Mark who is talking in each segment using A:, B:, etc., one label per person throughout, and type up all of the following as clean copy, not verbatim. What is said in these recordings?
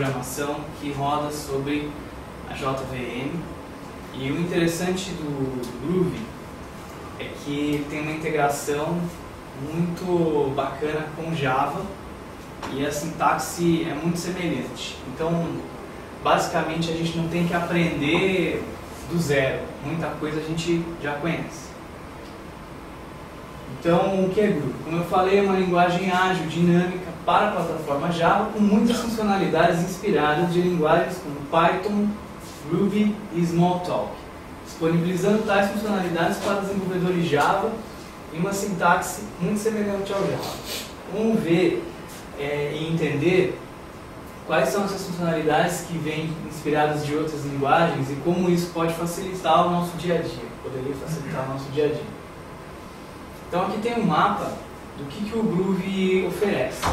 A: programação que roda sobre a JVM. E o interessante do Groovy é que tem uma integração muito bacana com Java e a sintaxe é muito semelhante. Então, basicamente, a gente não tem que aprender do zero. Muita coisa a gente já conhece. Então, o que é Groovy? Como eu falei, é uma linguagem ágil, dinâmica para a plataforma Java com muitas funcionalidades inspiradas de linguagens como Python, Ruby e Smalltalk, disponibilizando tais funcionalidades para desenvolvedores Java em uma sintaxe muito semelhante ao Java. Vamos ver e entender quais são essas funcionalidades que vêm inspiradas de outras linguagens e como isso pode facilitar o nosso dia a dia, poderia facilitar o nosso dia a dia. Então aqui tem um mapa do que o Groovy oferece.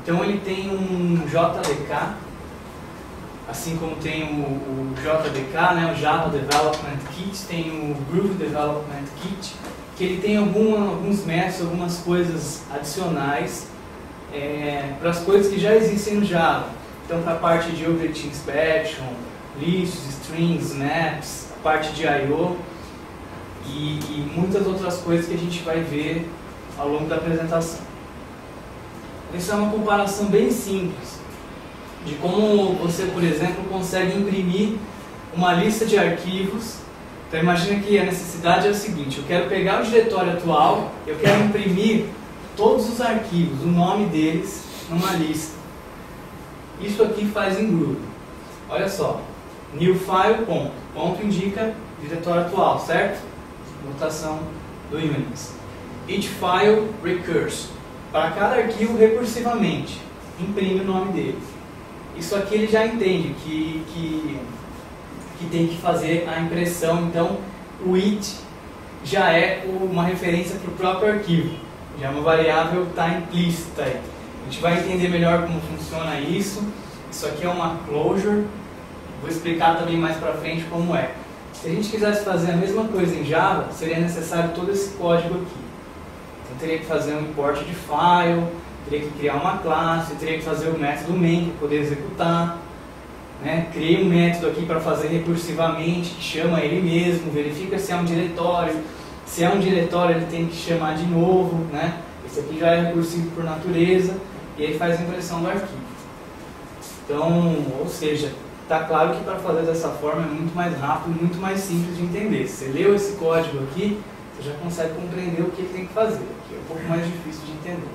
A: Então ele tem um JDK, assim como tem o JDK, né, o Java Development Kit, tem o Groovy Development Kit, que ele tem alguns métodos, algumas coisas adicionais para as coisas que já existem no Java. Então para a parte de Object Inspection, lists, strings, maps, a parte de I/O e muitas outras coisas que a gente vai ver ao longo da apresentação. Essa é uma comparação bem simples de como você, por exemplo, consegue imprimir uma lista de arquivos. Então imagina que a necessidade é o seguinte: eu quero pegar o diretório atual, eu quero imprimir todos os arquivos, o nome deles, numa lista. Isso aqui faz em Groovy. Olha só, new file, ponto. Ponto indica diretório atual, certo? Notação do Unix. Each file recurse. Para cada arquivo recursivamente, imprime o nome dele. Isso aqui ele já entende que tem que fazer a impressão. Então o it já é uma referência para o próprio arquivo. Já é uma variável que está implícita aí. A gente vai entender melhor como funciona isso. Isso aqui é uma closure. Vou explicar também mais para frente como é. Se a gente quisesse fazer a mesma coisa em Java, seria necessário todo esse código aqui. Então teria que fazer um import de file, teria que criar uma classe, teria que fazer o método main para poder executar. Né? Criei um método aqui para fazer recursivamente, que chama ele mesmo, verifica se é um diretório. Se é um diretório, ele tem que chamar de novo. Né? Esse aqui já é recursivo por natureza, e aí faz a impressão do arquivo. Então, ou seja, está claro que para fazer dessa forma é muito mais rápido e muito mais simples de entender. Se você leu esse código aqui, você já consegue compreender o que ele tem que fazer. Aqui é um pouco mais difícil de entender.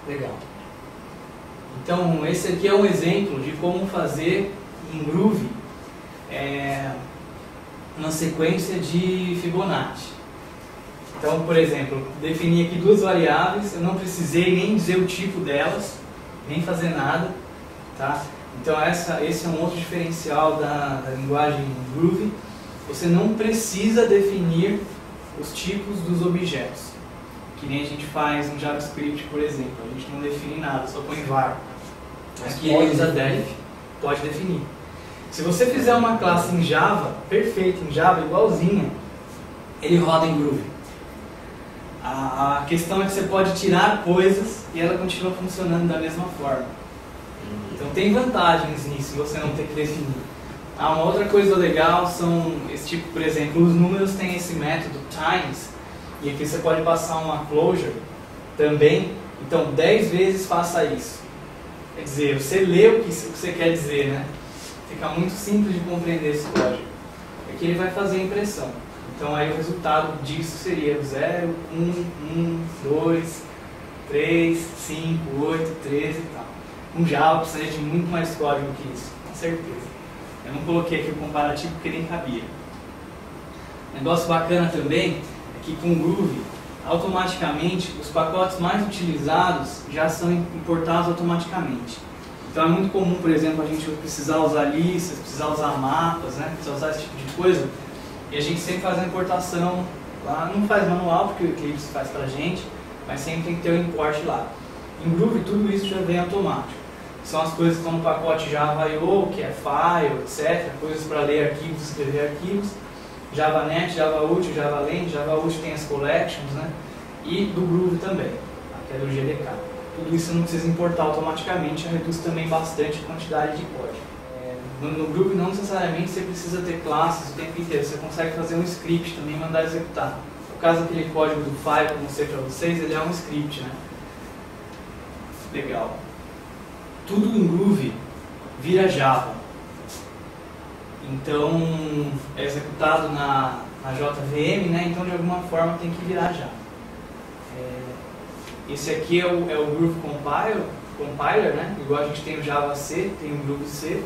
A: Legal. Então, esse aqui é um exemplo de como fazer em Groovy uma sequência de Fibonacci. Então, por exemplo, defini aqui duas variáveis, eu não precisei nem dizer o tipo delas, nem fazer nada. Tá? Então esse é um outro diferencial da linguagem Groovy. Você não precisa definir os tipos dos objetos, que nem a gente faz no JavaScript, por exemplo. A gente não define nada, só põe var. Aqui ele usa def, pode definir. Se você fizer uma classe em Java, perfeita, em Java, igualzinha, ele roda em Groovy. A questão é que você pode tirar coisas e ela continua funcionando da mesma forma. Então tem vantagens nisso, você não ter que definir. Uma outra coisa legal são esse tipo, por exemplo, os números têm esse método times, e aqui você pode passar uma closure também. Então 10 vezes faça isso. Quer dizer, você lê o que você quer dizer, né? Fica muito simples de compreender esse código. Aqui ele vai fazer a impressão. Então aí o resultado disso seria 0, 1, 2, 3, 5, 8, 13 e tal. Com Java precisaria de muito mais código que isso, com certeza. Eu não coloquei aqui o comparativo porque nem cabia. Negócio bacana também é que com o Groovy, automaticamente, os pacotes mais utilizados já são importados automaticamente. Então é muito comum, por exemplo, a gente precisar usar listas, precisar usar mapas, né? Precisar usar esse tipo de coisa. E a gente sempre faz a importação lá, não faz manual porque o Eclipse faz pra gente, mas sempre tem que ter o import lá. Em Groovy tudo isso já vem automático. São as coisas que estão no pacote Java I/O, que é file, etc. Coisas para ler arquivos, escrever arquivos. JavaNet, JavaUtil, JavaLand, JavaUtil tem as collections, né? E do Groovy também, que é do GDK. tudo isso não precisa importar automaticamente, reduz também bastante a quantidade de código. No Groovy não necessariamente você precisa ter classes o tempo inteiro, você consegue fazer um script também e mandar executar. No caso daquele código do Fire que eu mostrei para vocês, ele é um script, né? Legal. Tudo em Groovy vira Java. Então é executado na JVM, né? Então de alguma forma tem que virar Java. Esse aqui é o Groovy Compiler, né? Igual a gente tem o Java C, tem o Groovy C.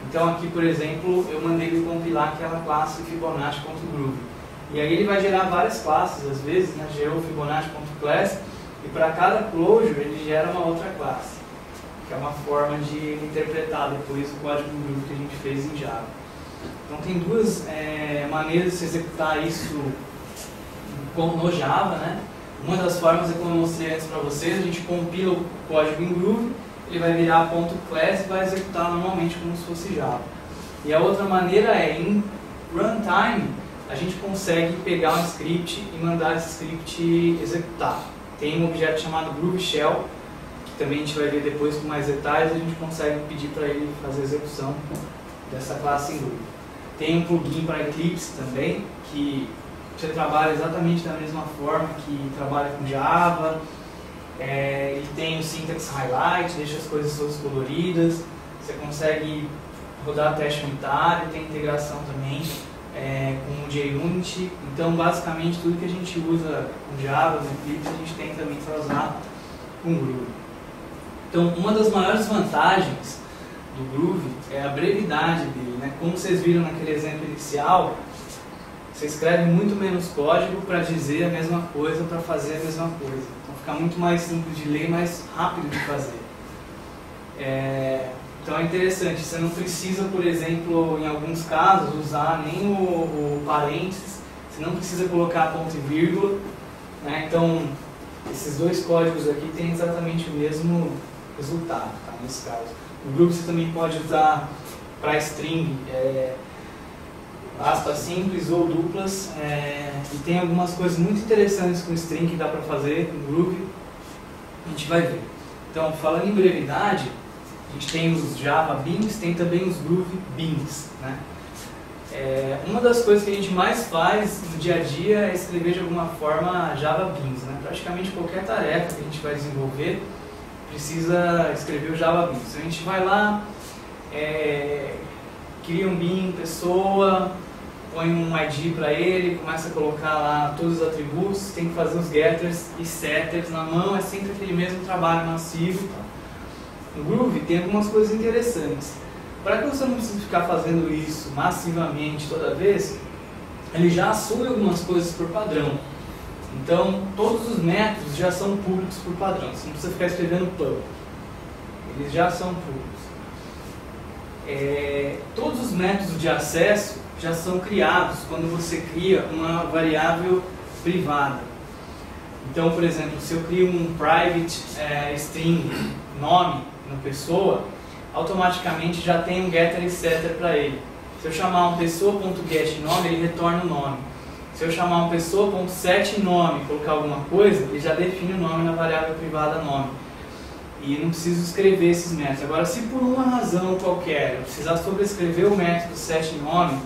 A: Então aqui, por exemplo, eu mandei ele compilar aquela classe Fibonacci.groovy. E aí ele vai gerar várias classes, às vezes, né? Gerou Fibonacci.class, e para cada closure ele gera uma outra classe, que é uma forma de interpretar depois o código do Groovy que a gente fez em Java. Então tem duas maneiras de se executar isso no Java, né? Uma das formas é como eu mostrei antes para vocês, a gente compila o código em Groovy, ele vai virar .class e vai executar normalmente como se fosse Java. E a outra maneira é, em runtime, a gente consegue pegar um script e mandar esse script executar. Tem um objeto chamado Groovy Shell, que também a gente vai ver depois com mais detalhes, a gente consegue pedir para ele fazer a execução dessa classe em Groovy. Tem um plugin para Eclipse também, que você trabalha exatamente da mesma forma que trabalha com Java. Ele tem o syntax highlight, deixa as coisas todas coloridas, você consegue rodar teste unitário, tem integração também com o JUnity. Então basicamente tudo que a gente usa com Java, no Eclipse, a gente tem também para usar com Groovy. Então uma das maiores vantagens do Groovy é a brevidade dele, né? Como vocês viram naquele exemplo inicial, você escreve muito menos código para dizer a mesma coisa, para fazer a mesma coisa. Então fica muito mais simples de ler e mais rápido de fazer. Então é interessante, você não precisa, por exemplo, em alguns casos, usar nem o parênteses, você não precisa colocar ponto e vírgula, né? Então esses dois códigos aqui têm exatamente o mesmo resultado, tá? Nesse caso. No Groovy você também pode usar para string, aspas simples ou duplas, e tem algumas coisas muito interessantes com string que dá para fazer no Groovy, a gente vai ver. Então, falando em brevidade, a gente tem os Java Beans, tem também os Groovy Beans, né? Uma das coisas que a gente mais faz no dia a dia é escrever de alguma forma Java Beans, né? Praticamente qualquer tarefa que a gente vai desenvolver precisa escrever o Java Beans. Então, a gente vai lá, cria um bean pessoa, põe um ID para ele, começa a colocar lá todos os atributos, tem que fazer os getters e setters na mão, é sempre aquele mesmo trabalho massivo. No Groovy tem algumas coisas interessantes. Para que você não precise ficar fazendo isso massivamente toda vez, ele já assume algumas coisas por padrão. Então, todos os métodos já são públicos por padrão, você não precisa ficar escrevendo pub. Eles já são públicos. Todos os métodos de acesso já são criados quando você cria uma variável privada. Então, por exemplo, se eu crio um private string nome na pessoa, automaticamente já tem um getter e setter para ele. Se eu chamar um pessoa.getNome, ele retorna o nome. Se eu chamar um pessoa.setNome e colocar alguma coisa, ele já define o nome na variável privada nome. E não preciso escrever esses métodos. Agora, se por uma razão qualquer eu precisar sobrescrever o método setNome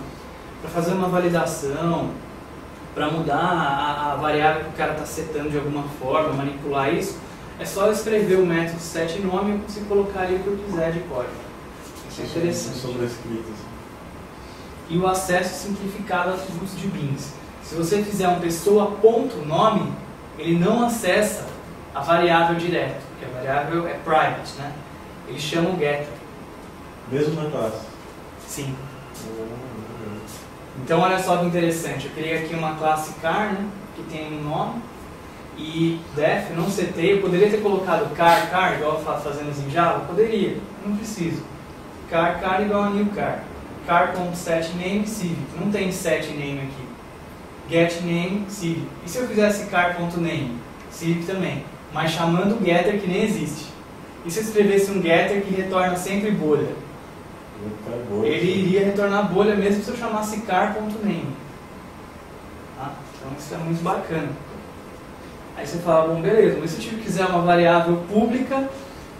A: para fazer uma validação, para mudar a variável que o cara está setando de alguma forma, manipular isso, é só eu escrever o método setNome e eu consigo colocar ali o que eu quiser de código. Isso é interessante. E o acesso simplificado a atributos de beans. Se você fizer um pessoa.nome, ele não acessa a variável direto, porque a variável é private, né? Ele chama o getter.
B: Mesmo na classe?
A: Sim. Então olha só que interessante, eu criei aqui uma classe car, né, que tem um nome, e def, eu não setei, eu poderia ter colocado car, igual fazemos em Java? Poderia, não preciso. Car igual a new car. Car.setName civic, não tem setName aqui. GetName civic. E se eu fizesse car.name? Civic também, mas chamando o getter que nem existe. E se eu escrevesse um getter que retorna sempre bolha? Ele iria retornar bolha mesmo se eu chamasse car.name. Tá? Então isso é muito bacana. Aí você fala, bom, beleza, mas se eu quiser uma variável pública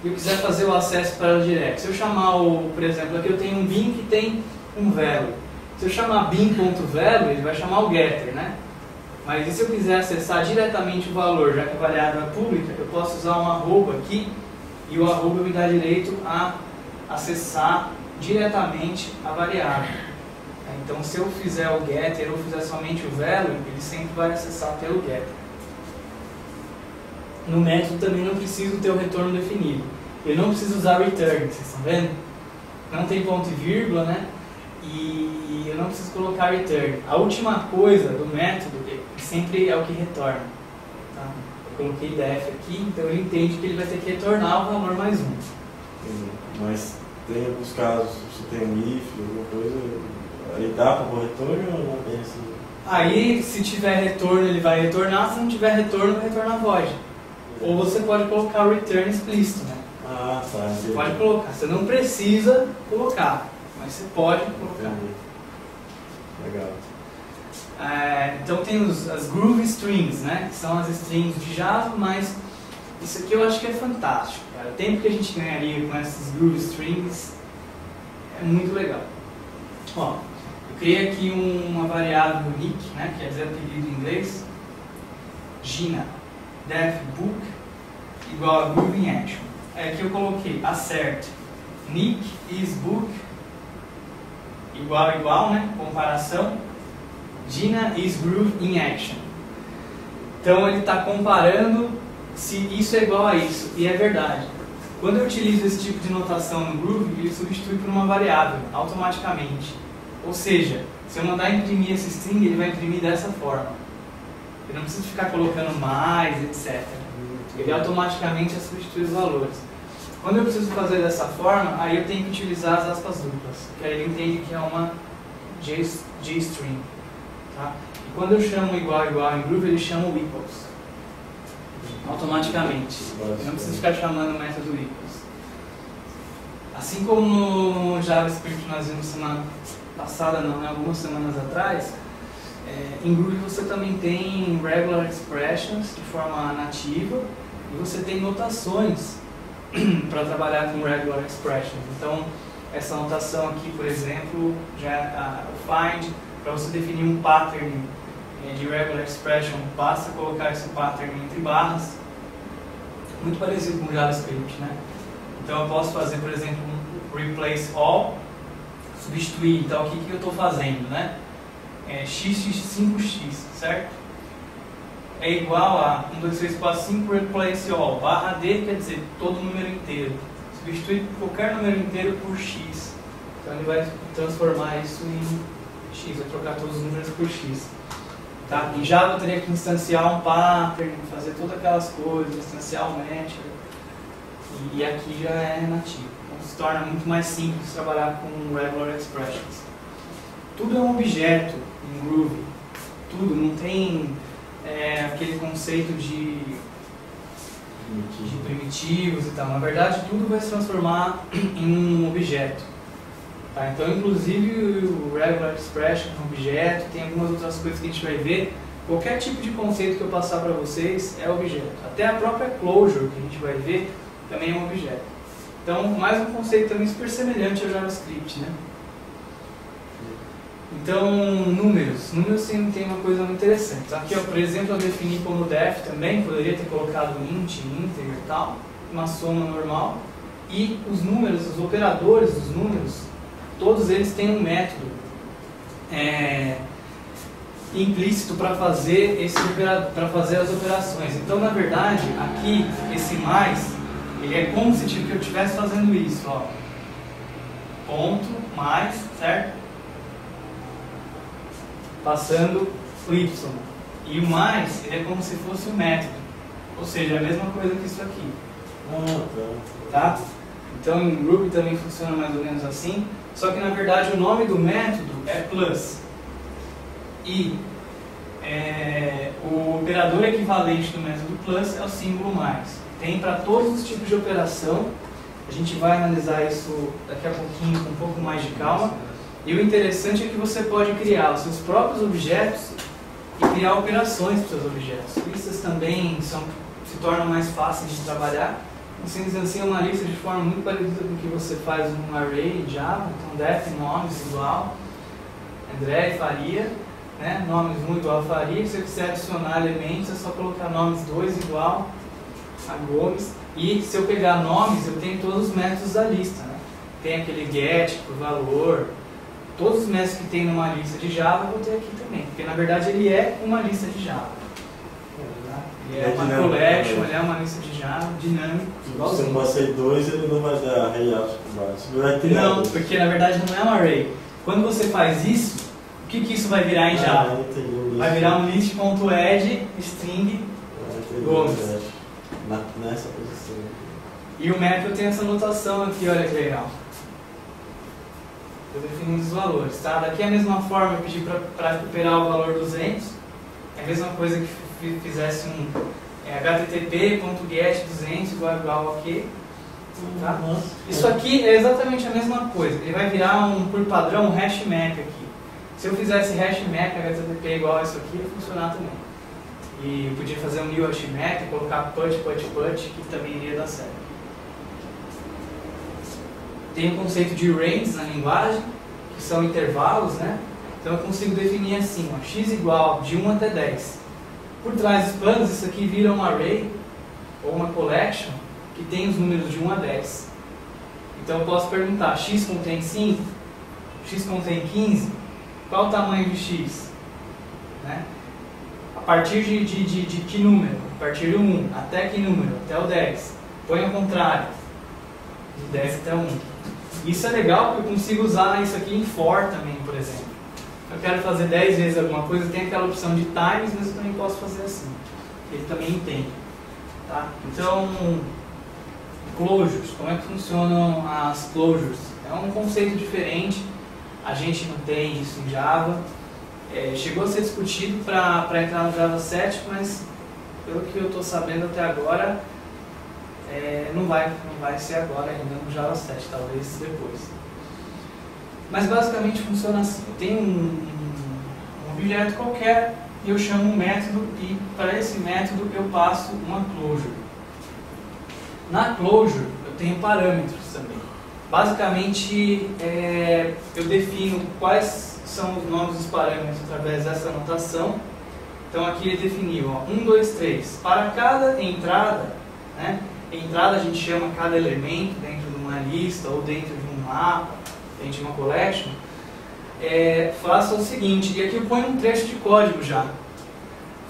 A: e eu quiser fazer o acesso para ela direto, se eu chamar, por exemplo, aqui eu tenho um bin que tem um value. Se eu chamar bin.value, ele vai chamar o getter, né? Mas e se eu quiser acessar diretamente o valor, já que a variável é pública, eu posso usar um arroba aqui, e o arroba me dá direito a acessar diretamente a variável. Então, se eu fizer o getter ou fizer somente o value, ele sempre vai acessar pelo getter. No método também não preciso ter o retorno definido. Eu não preciso usar return, vocês estão vendo? Não tem ponto e vírgula, né? E eu não preciso colocar return. A última coisa do método sempre é o que retorna. Tá? Eu coloquei def aqui, então ele entende que ele vai ter que retornar o valor mais um.
B: Mas tem alguns casos, se tem um if, alguma coisa, aí dá para o retorno ou não tem assim?
A: Aí, se tiver retorno, ele vai retornar, se não tiver retorno, vai retornar void. Ou você pode colocar o return explícito, né?
B: Ah, tá.
A: Você pode colocar, você não precisa colocar, mas você pode colocar.
B: Legal.
A: Então tem as groove strings, né? Que são as strings de Java, mas isso aqui eu acho que é fantástico, cara. O tempo que a gente ganharia com essas groove strings é muito legal. Ó, eu criei aqui uma variável nick, né? Quer dizer apelido em inglês. Gina def book igual a groove in action. Aqui eu coloquei assert nick is book igual, né? Comparação. Gina is groove in action. Então ele está comparando se isso é igual a isso, e é verdade. Quando eu utilizo esse tipo de notação no Groove, ele substitui por uma variável, automaticamente. Ou seja, se eu mandar imprimir esse string, ele vai imprimir dessa forma. Eu não preciso ficar colocando mais, etc. Ele automaticamente substitui os valores. Quando eu preciso fazer dessa forma, aí eu tenho que utilizar as aspas duplas, que aí ele entende que é uma J-string. Tá? E quando eu chamo igual em Groove, ele chama o equals. Automaticamente. Eu não preciso ficar chamando o método equals. Assim como no JavaScript nós vimos semana passada, não, né, algumas semanas atrás, em Groove você também tem regular expressions de forma nativa e você tem notações para trabalhar com regular expressions. Então, essa notação aqui, por exemplo, já é o find, para você definir um pattern de regular expression, basta colocar esse pattern entre barras, muito parecido com o JavaScript, né? Então eu posso fazer, por exemplo, um replace all, substituir, então o que eu estou fazendo, né? x5x, certo? É igual a 1, 2, 3, 4, 5 replace all, barra d quer dizer todo número inteiro, substituir qualquer número inteiro por x, então ele vai transformar isso em x, vai trocar todos os números por x. Tá? Em Java eu teria que instanciar um pattern, fazer todas aquelas coisas, instanciar um method, e aqui já é nativo. Então se torna muito mais simples trabalhar com regular expressions. Tudo é um objeto em Groove, tudo, não tem aquele conceito de primitivos e tal. Na verdade tudo vai se transformar em um objeto. Tá, então, inclusive, o regular expression é um objeto, tem algumas outras coisas que a gente vai ver. Qualquer tipo de conceito que eu passar para vocês é objeto. Até a própria closure que a gente vai ver também é um objeto. Então, mais um conceito também super semelhante ao JavaScript, né? Então, números. Números tem uma coisa muito interessante. Aqui, ó, por exemplo, eu defini como def também, poderia ter colocado int, integer e tal, uma soma normal. E os números, os operadores dos números, todos eles têm um método implícito para fazer as operações. Então, na verdade, aqui, esse mais, ele é como se eu estivesse fazendo isso, ó. Ponto, mais, certo? Passando o y. E o mais, ele é como se fosse um método. Ou seja, a mesma coisa que isso aqui. Tá? Então, em Ruby também funciona mais ou menos assim. Só que, na verdade, o nome do método é plus. E o operador equivalente do método plus é o símbolo mais. Tem para todos os tipos de operação. A gente vai analisar isso daqui a pouquinho com um pouco mais de calma. E o interessante é que você pode criar os seus próprios objetos e criar operações para os seus objetos. Listas também se tornam mais fáceis de trabalhar. Assim, dizendo assim, é uma lista de forma muito parecida com o que você faz num array em Java. Então, def nomes igual, André faria, né? Nomes 1 igual a faria. Se você quiser adicionar elementos, é só colocar nomes 2 igual a Gomes. E se eu pegar nomes, eu tenho todos os métodos da lista, né? Tem aquele get por valor, todos os métodos que tem numa lista de Java eu vou ter aqui também, porque na verdade ele é uma lista de Java. Ele é uma collection, ele é uma lista de Java, dinâmico.
B: Se eu passei 2, ele não vai dar array out por baixo.
A: Não, porque na verdade não é um array. Quando você faz isso, o que isso vai virar em Java? Vai virar um list.add string Gomes.
B: Nessa posição.
A: E o método tem essa notação aqui, olha que legal. Eu defini os valores, tá? Daqui é a mesma forma, eu pedi para recuperar o valor 200. É a mesma coisa que fizesse um http.get200 igual aqui. Tá? Isso aqui é exatamente a mesma coisa. Ele vai virar por padrão um hash map aqui. Se eu fizesse hash map http igual a isso aqui, ia funcionar também. E eu podia fazer um new hash map, colocar put, que também iria dar certo. Tem o conceito de range na linguagem, que são intervalos, né? Então eu consigo definir assim, ó, x igual de 1 até 10. Por trás dos panos, isso aqui vira um array, ou uma collection, que tem os números de 1 a 10. Então eu posso perguntar, x contém 5? X contém 15? Qual o tamanho de x? Né? A partir de que número? A partir do 1. Até que número? Até o 10. Põe ao contrário. De 10 até 1. Isso é legal porque eu consigo usar isso aqui em for também, por exemplo. Eu quero fazer 10 vezes alguma coisa, tem aquela opção de times, mas eu também posso fazer assim. Ele também entende. Tá? Então, closures. Como é que funcionam as closures? É um conceito diferente. A gente não tem isso em Java. Chegou a ser discutido para entrar no Java 7, mas pelo que eu estou sabendo até agora, não vai ser agora ainda no Java 7, talvez depois. Mas basicamente funciona assim. Eu tenho um objeto qualquer e eu chamo um método e para esse método eu passo uma closure. Na closure eu tenho parâmetros também. Basicamente eu defino quais são os nomes dos parâmetros através dessa notação. Então aqui ele definiu 1, 2, 3. Para cada entrada, né? Entrada a gente chama cada elemento dentro de uma lista ou dentro de um mapa, dentro de uma collection. Faça o seguinte, e aqui eu ponho um trecho de código já.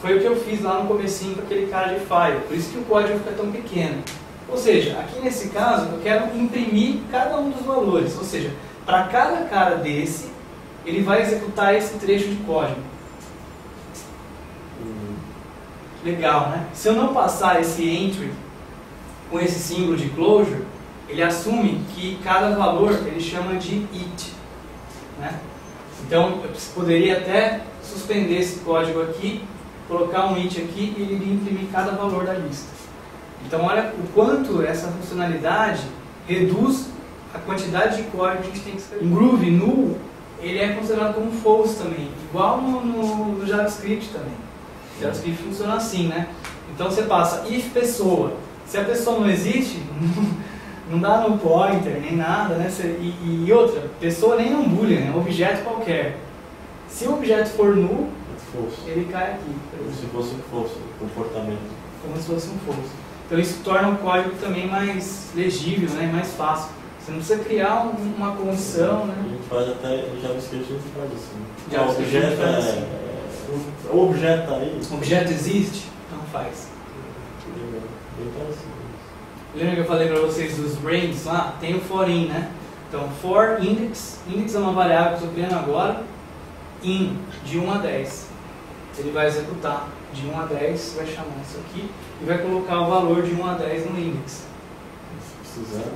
A: Foi o que eu fiz lá no comecinho com aquele cara de file, por isso que o código fica tão pequeno. Ou seja, aqui nesse caso eu quero imprimir cada um dos valores, ou seja, para cada cara desse, ele vai executar esse trecho de código. Legal, né? Se eu não passar esse entry com esse símbolo de closure, ele assume que cada valor ele chama de it, né? Então eu poderia até suspender esse código aqui, colocar um it aqui e ele iria imprimir cada valor da lista. Então olha o quanto essa funcionalidade reduz a quantidade de código que a gente tem que escrever. O Groovy null, ele é considerado como false também, igual no JavaScript também. O JavaScript funciona assim, né? Então você passa if pessoa. Se a pessoa não existe, não dá no pointer, nem nada, né? E outra, pessoa nem é um boolean, é um objeto qualquer. Se o objeto for null, ele cai aqui.
B: Como se fosse um false, comportamento.
A: Como se fosse um false. Então isso torna o código também mais legível, né? Mais fácil. Você não precisa criar uma condição, né?
B: A gente faz até em JavaScript, a gente faz assim.
A: JavaScript
B: O objeto
A: faz assim.
B: O objeto está aí.
A: O objeto existe? Então faz. Lembra que eu falei para vocês dos ranges lá? Tem o for-in, né? Então, for index. Index é uma variável que eu estou criando agora. In, de 1 a 10. Ele vai executar de 1 a 10, vai chamar isso aqui e vai colocar o valor de 1 a 10 no index.
B: Se precisar.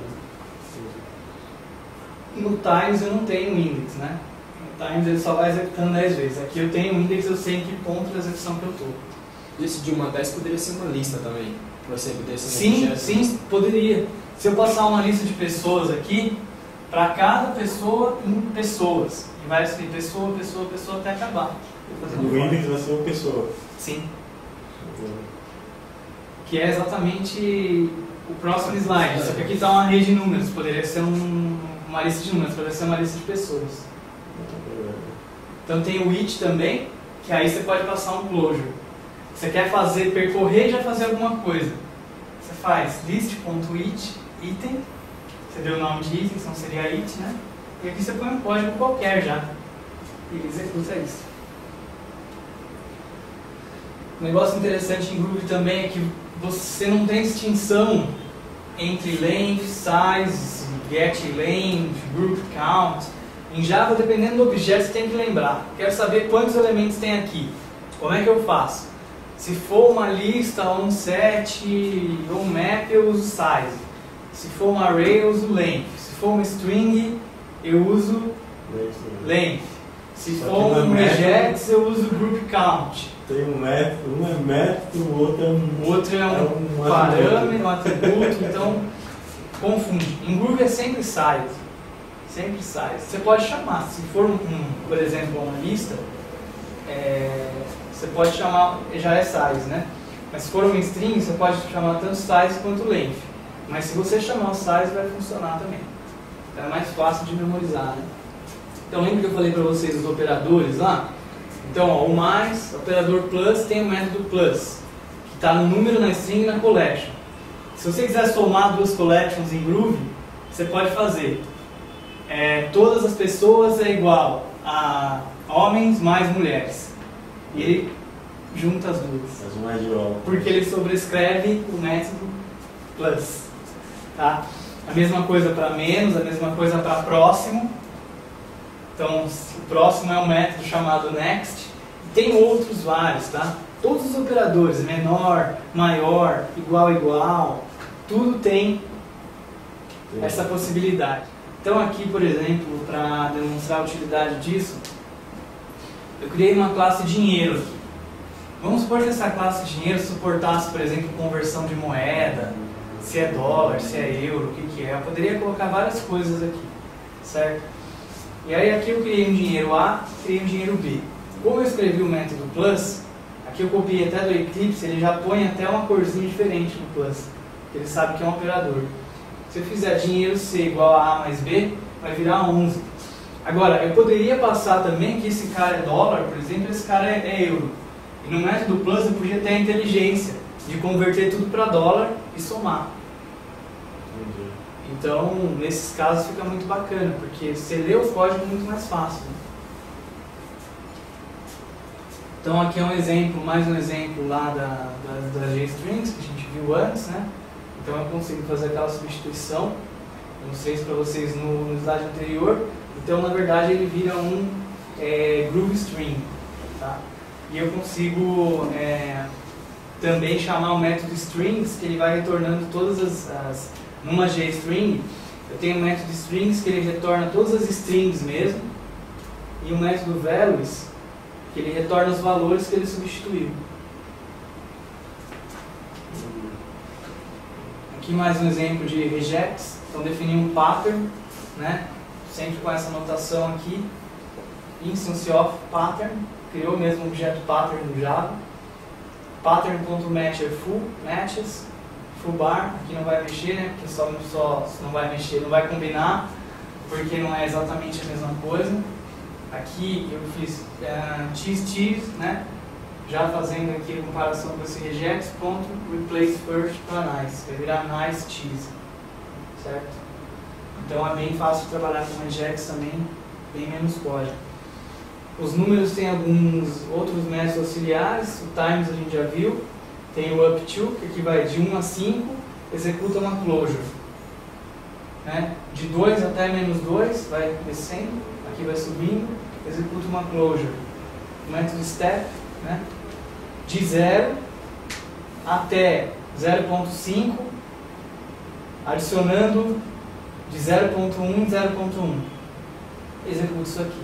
A: No times eu não tenho index, né? No times ele só vai executando 10 vezes. Aqui eu tenho um index, eu sei em que ponto da execução que eu estou.
C: Esse de 1 a 10 poderia ser uma lista também. Você poderia ser
A: Sim, poderia. Se eu passar uma lista de pessoas aqui, para cada pessoa em pessoas, e vai escrever pessoa, pessoa, pessoa até acabar.
B: O index vai ser uma pessoa.
A: Sim. Que é exatamente o próximo slide. Só que aqui está uma rede de números, poderia ser uma lista de números, poderia ser uma lista de pessoas. Então tem o it também, que aí você pode passar um closure. Você quer percorrer e já fazer alguma coisa. Você faz list.it, item, você deu o nome de item, então seria it, né? E aqui você põe um código qualquer já. E ele executa isso. Um negócio interessante em Groovy também é que você não tem distinção entre length, size, get length, group count. Em Java, dependendo do objeto, você tem que lembrar. Quero saber quantos elementos tem aqui. Como é que eu faço? Se for uma lista, ou um set, ou um map, eu uso size. Se for um array, eu uso length. Se for um string, eu uso length. Se for um regex, eu uso group count.
B: Tem um método, um é método, o outro é um...
A: O outro é um parâmetro, um atributo, então confunde. Em Groovy é sempre size. Sempre size. Você pode chamar, se for por exemplo, uma lista, você pode chamar, já é size, né? Mas se for uma string, você pode chamar tanto size quanto length. Mas se você chamar o size, vai funcionar também. Então é mais fácil de memorizar, né? Então lembra que eu falei para vocês os operadores lá? Então, ó, o mais, operador plus, tem o método plus, que está no número, na string e na collection. Se você quiser somar duas collections em Groovy, você pode fazer. Todas as pessoas é igual a homens mais mulheres. E ele junta as duas. Porque ele sobrescreve o método plus. Tá? A mesma coisa para menos, a mesma coisa para próximo. Então, o próximo é um método chamado next. E tem outros vários, tá? Todos os operadores, menor, maior, igual, igual, tudo tem essa possibilidade. Então aqui, por exemplo, para demonstrar a utilidade disso, eu criei uma classe dinheiro aqui. Vamos supor que essa classe dinheiro suportasse, por exemplo, conversão de moeda, se é dólar, se é euro, o que é. Eu poderia colocar várias coisas aqui, certo? E aí aqui eu criei um dinheiro A, criei um dinheiro B. Como eu escrevi o método plus, aqui eu copiei até do Eclipse, ele já põe até uma corzinha diferente no plus, porque ele sabe que é um operador. Se eu fizer dinheiro C igual a A mais B, vai virar 11. Agora, eu poderia passar também que esse cara é dólar, por exemplo, esse cara é euro. E no método plus eu podia ter a inteligência de converter tudo para dólar e somar. Então, nesses casos fica muito bacana, porque você lê o código muito mais fácil. Né? Então aqui é um exemplo, mais um exemplo lá das JStrings que a gente viu antes, né? Então eu consigo fazer aquela substituição, eu mostrei isso para vocês no slide anterior. Então na verdade ele vira um Groovy String, tá? E eu consigo também chamar o método strings, que ele vai retornando todas numa JString, eu tenho o método strings que ele retorna todas as strings mesmo, e o método values que ele retorna os valores que ele substituiu. Aqui mais um exemplo de regex. Então definir um pattern, né? Sempre com essa notação aqui, instance of pattern, criou mesmo o objeto pattern no Java. Pattern.match é full, matches, full bar, aqui não vai mexer, né? Porque só não vai mexer, não vai combinar, porque não é exatamente a mesma coisa. Aqui eu fiz cheese, né? Já fazendo aqui a comparação com esse regex, ponto, replace first para nice, vai virar nice cheese, certo? Então é bem fácil de trabalhar com regex também, bem menos código. Os números têm alguns outros métodos auxiliares, o times a gente já viu, tem o up to, que aqui vai de 1 a 5, executa uma closure. Né? De 2 até menos 2, vai descendo, aqui vai subindo, executa uma closure. O método step, né? De 0 até 0.5, adicionando de 0.1 em 0.1. Executa isso aqui.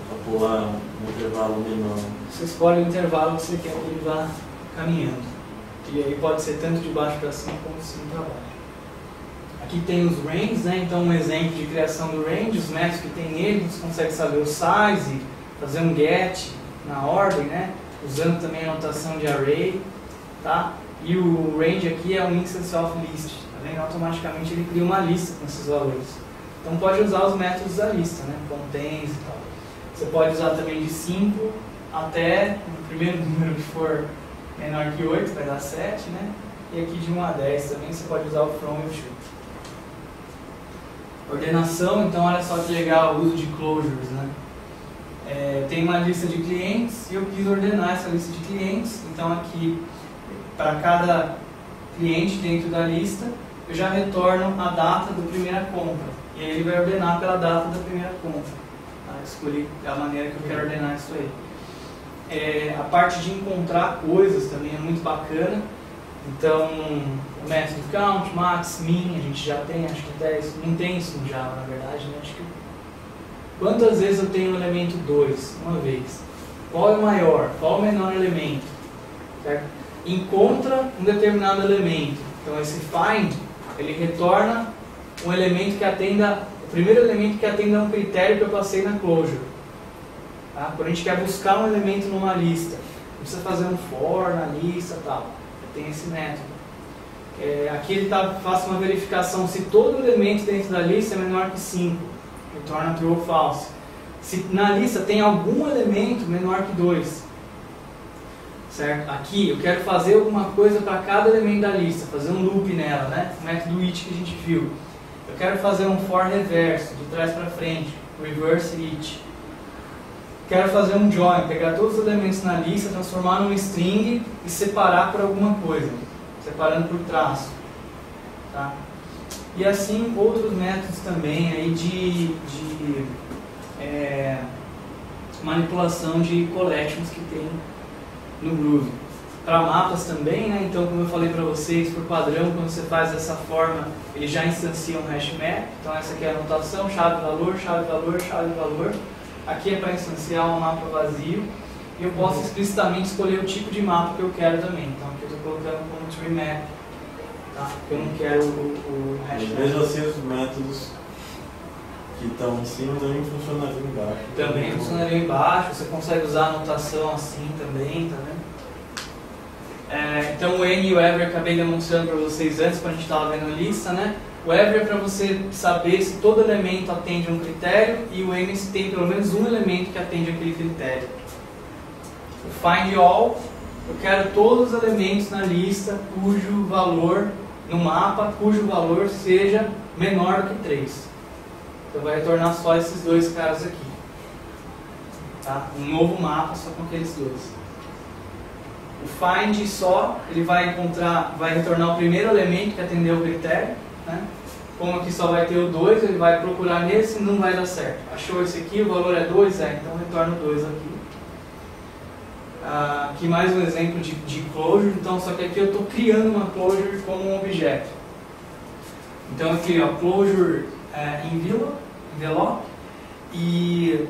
B: Para pular um intervalo menor.
A: Você escolhe o intervalo que você quer que ele vá caminhando. E aí pode ser tanto de baixo para cima como de cima para baixo. Aqui tem os ranges, né? Então um exemplo de criação do range, os métodos que tem nele, você consegue saber o size, fazer um get na ordem, né? Usando também a notação de array, tá? E o range aqui é um instance of list, tá vendo? Automaticamente ele cria uma lista com esses valores. Então pode usar os métodos da lista, né? Contains e tal. Você pode usar também de 5 até o primeiro número que for menor que 8, vai dar 7, né? E aqui de 1 a 10 também você pode usar o from e o to. Ordenação, então olha só que legal o uso de closures, né? Tem uma lista de clientes e eu quis ordenar essa lista de clientes. Então aqui, para cada cliente dentro da lista, eu já retorno a data da primeira compra. E aí ele vai ordenar pela data da primeira compra. Tá? Escolhi a maneira que eu quero ordenar isso aí. A parte de encontrar coisas também é muito bacana. Então, o método count, max, min, a gente já tem, acho que 10, não tem isso no Java, na verdade, né? Acho que quantas vezes eu tenho o elemento 2? Uma vez. Qual é o maior? Qual é o menor elemento? Certo? Encontra um determinado elemento. Então, esse find, ele retorna um elemento que atenda, o primeiro elemento que atenda a um critério que eu passei na closure. Tá? Quando a gente quer buscar um elemento numa lista, não precisa fazer um for na lista e tal. Tem esse método. Aqui ele faz uma verificação se todo elemento dentro da lista é menor que 5. Retorna true ou false. Se na lista tem algum elemento menor que 2. Certo? Aqui eu quero fazer alguma coisa para cada elemento da lista. Fazer um loop nela, né? O método each que a gente viu. Eu quero fazer um for reverso, de trás para frente. Reverse each. Quero fazer um join, pegar todos os elementos na lista, transformar numa string e separar por alguma coisa, separando por traço. Tá? E assim outros métodos também aí de manipulação de collections que tem no Groovy. Para mapas também, né? Então como eu falei para vocês, por padrão, quando você faz dessa forma, ele já instancia um hash map. Então essa aqui é a anotação, chave-valor, chave-valor, chave-valor. Aqui é para instanciar um mapa vazio e eu posso explicitamente escolher o tipo de mapa que eu quero também. Então aqui eu estou colocando como tree map, tá? Porque eu não quero o hash map.
B: Mesmo assim os métodos que estão em cima também funcionariam embaixo.
A: Também funcionariam embaixo, você consegue usar a anotação assim também, tá vendo? Então o N e o Every eu acabei demonstrando para vocês antes, quando a gente estava vendo a lista, né? O Every é para você saber se todo elemento atende a um critério e o N se tem pelo menos um elemento que atende aquele critério. O Find All, eu quero todos os elementos na lista cujo valor, no mapa, cujo valor seja menor do que 3. Então vai retornar só esses dois caras aqui. Tá? Um novo mapa só com aqueles dois. O Find só, ele vai retornar o primeiro elemento que atendeu o critério. Né? Como aqui só vai ter o 2, ele vai procurar nesse e não vai dar certo. Achou esse aqui, o valor é 2, então retorna o 2 aqui. Aqui mais um exemplo de closure, então, só que aqui eu estou criando uma closure como um objeto. Então aqui, ó, closure envelope, e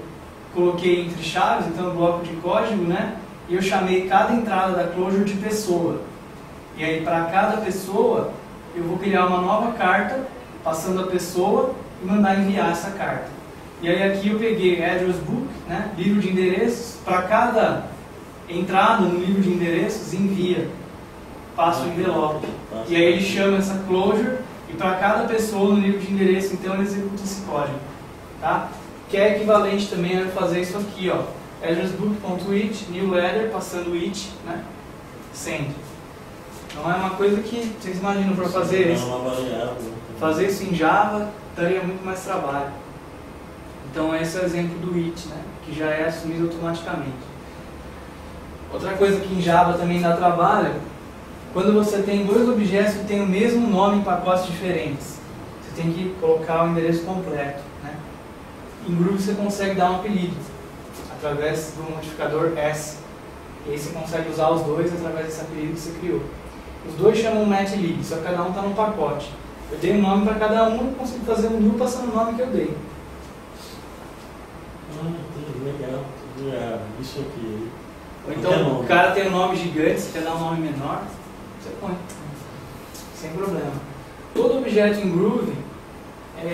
A: coloquei entre chaves, então um bloco de código, né? E eu chamei cada entrada da closure de pessoa. E aí para cada pessoa eu vou criar uma nova carta, passando a pessoa e mandar enviar essa carta. E aí aqui eu peguei address book, né, livro de endereços, para cada entrada no livro de endereços, envia, passa o envelope. E aí ele chama essa closure, e para cada pessoa no livro de endereço, então ele executa esse código. Tá? Que é equivalente também a fazer isso aqui, ó. addressbook.each, new header, passando each, né, send. Não é uma coisa que vocês imaginam para fazer isso. Fazer isso em Java daria muito mais trabalho. Então esse é o exemplo do it, né, que já é assumido automaticamente. Outra coisa que em Java também dá trabalho, quando você tem dois objetos que têm o mesmo nome em pacotes diferentes, você tem que colocar o endereço completo. Né? Em Groovy você consegue dar um apelido através do modificador S. E aí você consegue usar os dois através desse apelido que você criou. Os dois chamam matLib, só que cada um está num pacote. Eu dei um nome para cada um e consigo fazer um new passando o nome que eu dei.
B: Legal. Isso aqui.
A: Ou então o cara tem um nome gigante, você quer dar um nome menor, você põe. Sem problema. Todo objeto em Groovy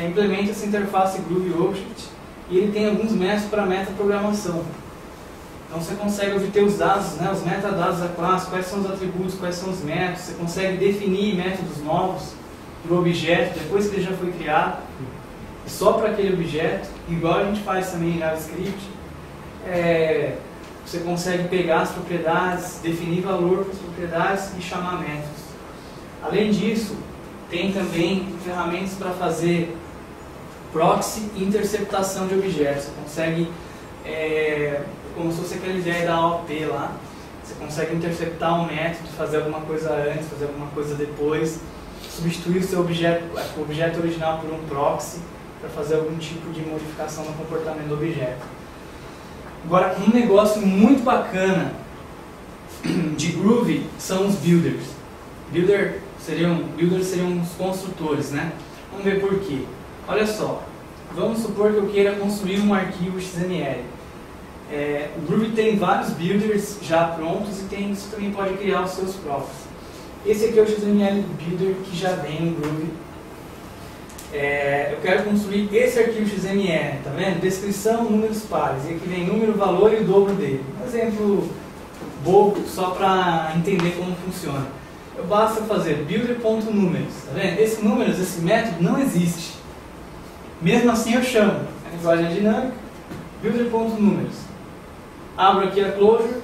A: implementa essa interface Groovy Object e ele tem alguns métodos para metaprogramação. Então você consegue obter os dados, né, os metadados da classe, quais são os atributos, quais são os métodos, você consegue definir métodos novos para o objeto depois que ele já foi criado, só para aquele objeto, igual a gente faz também em JavaScript. Você consegue pegar as propriedades, definir valor para as propriedades e chamar métodos. Além disso, tem também ferramentas para fazer proxy e interceptação de objetos. Você consegue, como se fosse aquela ideia da AOP lá, você consegue interceptar um método, fazer alguma coisa antes, fazer alguma coisa depois, substituir o seu objeto, o objeto original por um proxy para fazer algum tipo de modificação no comportamento do objeto. Agora, um negócio muito bacana de Groovy são os builders. Builders seriam os construtores, né? Vamos ver por quê. Olha só, vamos supor que eu queira construir um arquivo XML. O Groovy tem vários builders já prontos e você também pode criar os seus próprios. Esse aqui é o XML Builder que já vem no Groovy. Eu quero construir esse arquivo XML, tá vendo? Descrição, números pares. E aqui vem número, valor e o dobro dele. Um exemplo bobo, só para entender como funciona. Basta fazer builder.números, tá vendo? Esse números, esse método não existe. Mesmo assim eu chamo. A linguagem dinâmica, builder.números. Abro aqui a closure,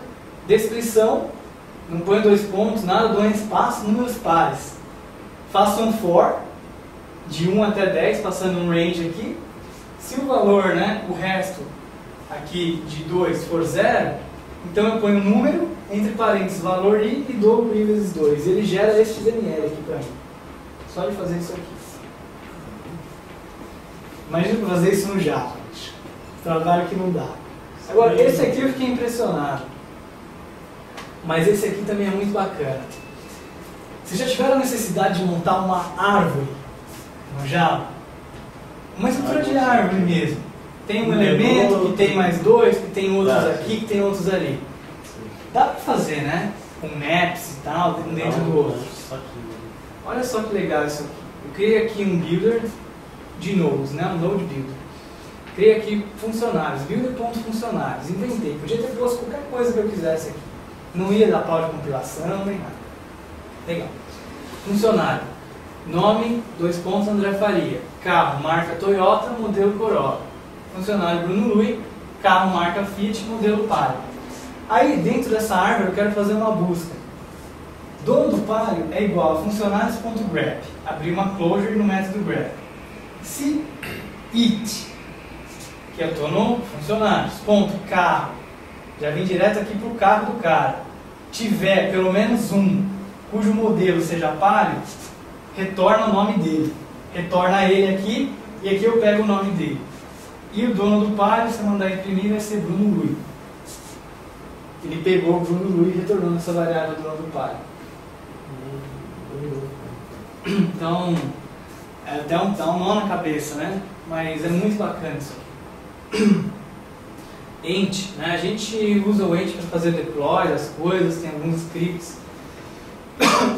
A: descrição, não põe 2 pontos, nada, dou um espaço, números pares. Faço um for, de 1 até 10, passando um range aqui. Se o valor, né, o resto aqui de 2 for 0, então eu ponho um número, entre parênteses, valor i e dou i vezes 2. Ele gera esse XML aqui para mim. Só de fazer isso aqui. Imagina fazer isso no Java. Trabalho que não dá. Agora, esse aqui eu fiquei impressionado. Mas esse aqui também é muito bacana. Vocês já tiveram a necessidade de montar uma árvore no Java? Uma estrutura de árvore mesmo. Tem um elemento, que tem mais 2, que tem outros aqui, que tem outros ali. Dá pra fazer, né? Com maps e tal, um dentro do outro. Olha só que legal isso aqui. Eu criei aqui um builder de nodes, né? Um node builder. Criei aqui funcionários, builder.funcionários. Inventei. Podia ter posto qualquer coisa que eu quisesse aqui. Não ia dar pau de compilação, nem nada. Legal. Funcionário. Nome, 2 pontos, André Faria. Carro, marca Toyota, modelo Corolla. Funcionário Bruno Lui, carro, marca Fiat, modelo Palio. Aí, dentro dessa árvore, eu quero fazer uma busca. Dono do Palio é igual a funcionários.grep. Abrir uma closure no método grep. Se it, que eu estou no funcionários, ponto, carro, já vim direto aqui para o carro do cara, tiver pelo menos um cujo modelo seja Palio, retorna o nome dele. Retorna ele aqui, e aqui eu pego o nome dele. E o dono do Palio, se eu mandar imprimir, vai ser Bruno Lui. Ele pegou o Bruno Lui e retornou essa variável do dono do Palio. Então, até dá um nó na cabeça, né? Mas é muito bacana isso aqui. Ent, né? A gente usa o Ent para fazer deploy das coisas, tem alguns scripts.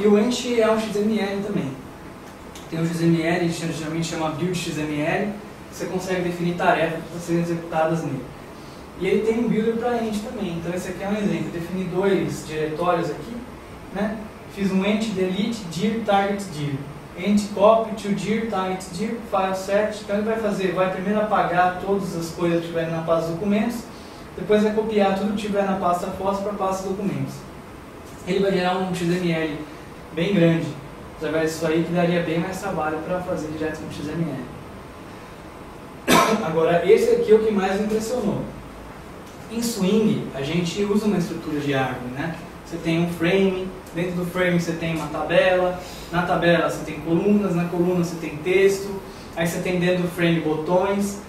A: E o Ent é um XML também. Tem um XML, a gente geralmente chama build XML. Você consegue definir tarefas para serem executadas nele. E ele tem um builder para Ent também. Então esse aqui é um exemplo. Eu defini 2 diretórios aqui, né? Fiz um ent delete dir target dir, ent copy to dir target dir file set. Então ele vai primeiro apagar todas as coisas que estiverem na pasta documentos, depois vai copiar tudo que estiver na pasta foto para a pasta documentos. Ele vai gerar um XML bem grande. Através disso aí que daria bem mais trabalho para fazer direto no XML. Agora esse aqui é o que mais me impressionou. Em Swing a gente usa uma estrutura de árvore, né? Você tem um frame, dentro do frame você tem uma tabela, na tabela você tem colunas, na coluna você tem texto, aí você tem dentro do frame botões.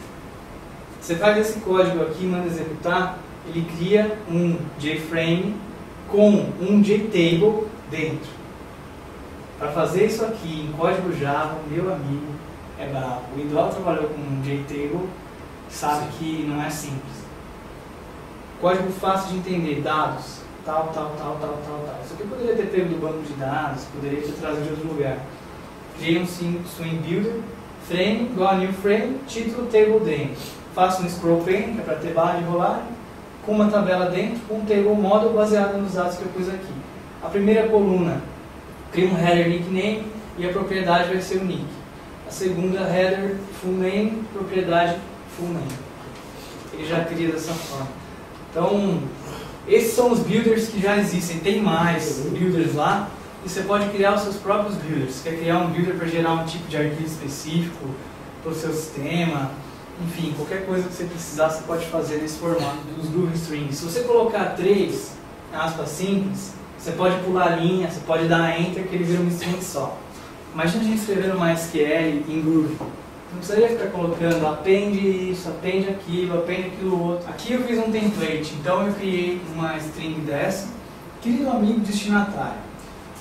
A: Você faz esse código aqui, manda executar, ele cria um JFrame com um JTable dentro. Para fazer isso aqui em código Java, meu amigo é bravo. O Indol trabalhou com um JTable, sabe que não é simples. Código fácil de entender, dados. Tal. Isso aqui eu poderia ter pego do banco de dados, poderia ter trazido de outro lugar. Criei um Swing Builder, frame igual a new frame, título table dentro. Faço um scroll pane, que é para ter barra de rolagem, com uma tabela dentro, com um table model baseado nos dados que eu pus aqui. A primeira coluna cria um header nickname e a propriedade vai ser o nick. A segunda header full name, propriedade full name. Ele já cria dessa forma. Então, esses são os builders que já existem. Tem mais builders lá e você pode criar os seus próprios builders. Você quer criar um builder para gerar um tipo de arquivo específico para o seu sistema, enfim, qualquer coisa que você precisar você pode fazer nesse formato dos Groovy Strings. Se você colocar 3 aspas simples, você pode pular a linha, você pode dar Enter que ele vira uma string só. Imagina a gente escrevendo MySQL em Groovy. Não precisaria ficar colocando append isso, append aquilo outro. Aqui eu fiz um template, então eu criei uma string dessa. Querido amigo destinatário.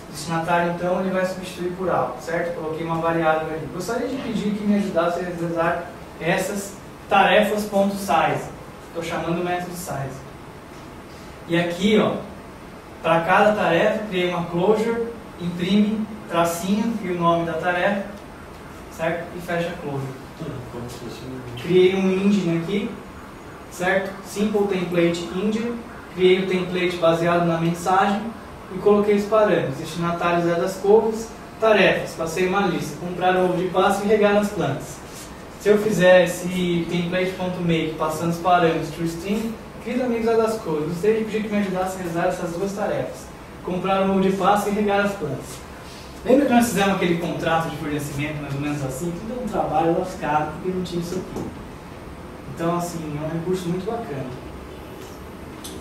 A: O destinatário então ele vai substituir por algo, certo? Coloquei uma variável ali. Gostaria de pedir que me ajudasse a realizar essas tarefas.size. Estou chamando o método size. E aqui, ó, para cada tarefa, criei uma closure, imprime, tracinho e o nome da tarefa, certo? E fecha a closure. Criei um engine aqui, certo? Simple Template Engine. Criei o template baseado na mensagem e coloquei os parâmetros. Destinatários é das couves, tarefas, passei uma lista, comprar ovo de Páscoa e regar nas plantas. Se eu fizer esse template.make passando os parâmetros toString, queridos amigos é das couves, gostaria de pedir que me ajudasse a realizar essas duas tarefas. Comprar um ovo de Páscoa e regar as plantas. Lembra que nós fizemos aquele contrato de fornecimento, mais ou menos assim? Tudo é um trabalho lascado, porque não tinha isso aqui. Então, assim, é um recurso muito bacana.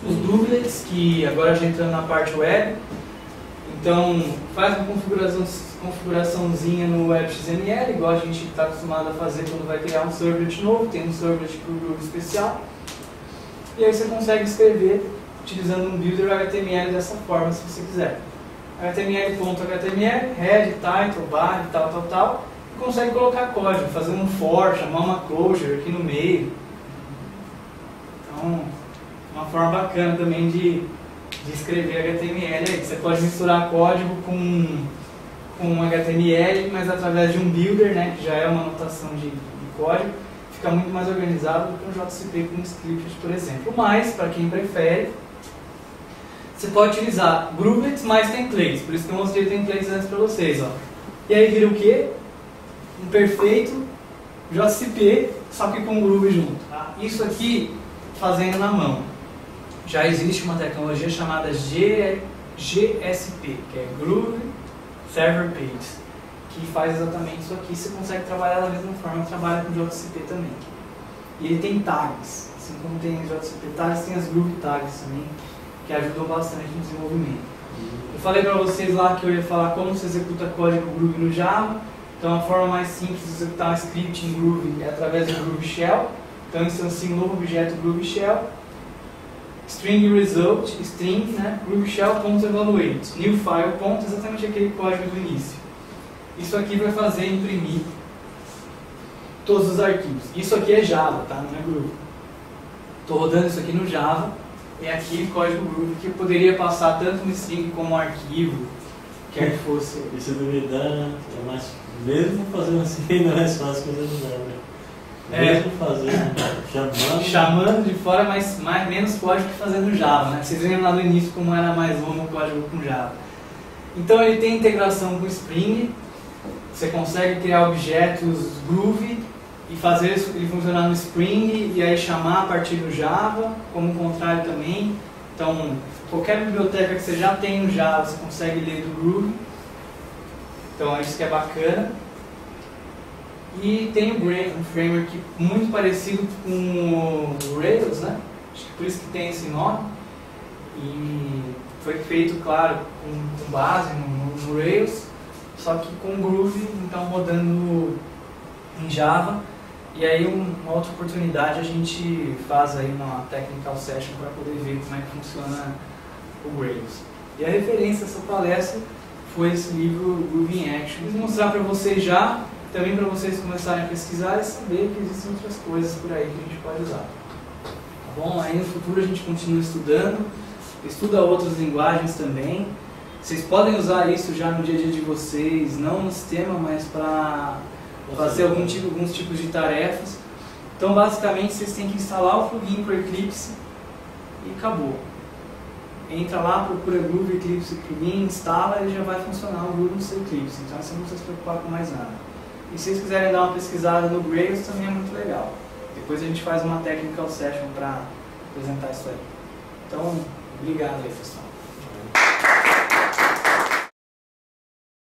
A: Os Groovelets, que agora já entrando na parte web, então faz uma configuraçãozinha no WebXML, igual a gente está acostumado a fazer quando vai criar um servlet novo, tem um servlet para o Groovy especial. E aí você consegue escrever utilizando um builder HTML dessa forma, se você quiser. HTML.html, head, title, body, tal, e consegue colocar código, fazer um for, chamar uma closure aqui no meio. Então, uma forma bacana também de escrever HTML aí. Você pode misturar código com HTML, mas através de um builder, né, que já é uma anotação de código, fica muito mais organizado do que um JCP com um script, por exemplo. Mas, para quem prefere, você pode utilizar Groovelets mais templates, por isso que eu mostrei templates antes para vocês. Ó. E aí vira o quê? Um perfeito JCP, só que com Groovy junto. Tá? Isso aqui, fazendo na mão. Já existe uma tecnologia chamada GSP, que é Groovy Server Pages, que faz exatamente isso aqui. Você consegue trabalhar da mesma forma que trabalha com JCP também. E ele tem tags, assim como tem os JCP tags, tem as Groovy tags também, que ajudam bastante no desenvolvimento. Eu falei para vocês lá que eu ia falar como se executa código Groovy no Java. Então a forma mais simples de executar um script em Groovy é através do Groovy Shell. Então instancio um novo objeto Groovy Shell. String result, string, né? Groovy Shell.evaluate. New file. Exatamente aquele código do início. Isso aqui vai fazer imprimir todos os arquivos. Isso aqui é Java, tá? Não é Groovy. Estou rodando isso aqui no Java. É aqui código Groovy que eu poderia passar tanto no string como um arquivo, quer que fosse.
B: E se duvidar, é mais, mesmo fazendo assim, não é mais fácil que fazendo Java. Mesmo fazendo,
A: chamando de fora, mas menos código que fazendo Java, né? Vocês viram lá no início como era mais longo o código com Java. Então ele tem integração com o Spring, você consegue criar objetos Groovy e fazer ele funcionar no Spring e aí chamar a partir do Java, como o contrário também. Então, qualquer biblioteca que você já tem no Java, você consegue ler do Groovy. Então, é isso que é bacana. E tem um framework muito parecido com o Rails, né? Acho que por isso que tem esse nome. E foi feito, claro, com base no Rails, só que com Groovy, então rodando em Java. E aí uma outra oportunidade a gente faz aí uma technical session para poder ver como é que funciona o Rails. E a referência dessa palestra foi esse livro Groovy in Action. Vou mostrar para vocês já, também para vocês começarem a pesquisar e saber que existem outras coisas por aí que a gente pode usar. Tá bom? Aí no futuro a gente continua estudando, estuda outras linguagens também. Vocês podem usar isso já no dia a dia de vocês, não no sistema, mas para fazer alguns tipos de tarefas. Então basicamente vocês têm que instalar o plugin para Eclipse e acabou. Entra lá, procura Groove Eclipse Plugin, instala e já vai funcionar o Groove no seu Eclipse. Então você não precisa se preocupar com mais nada. E se vocês quiserem dar uma pesquisada no Grails, também é muito legal. Depois a gente faz uma technical session para apresentar isso aí. Então, obrigado aí, pessoal.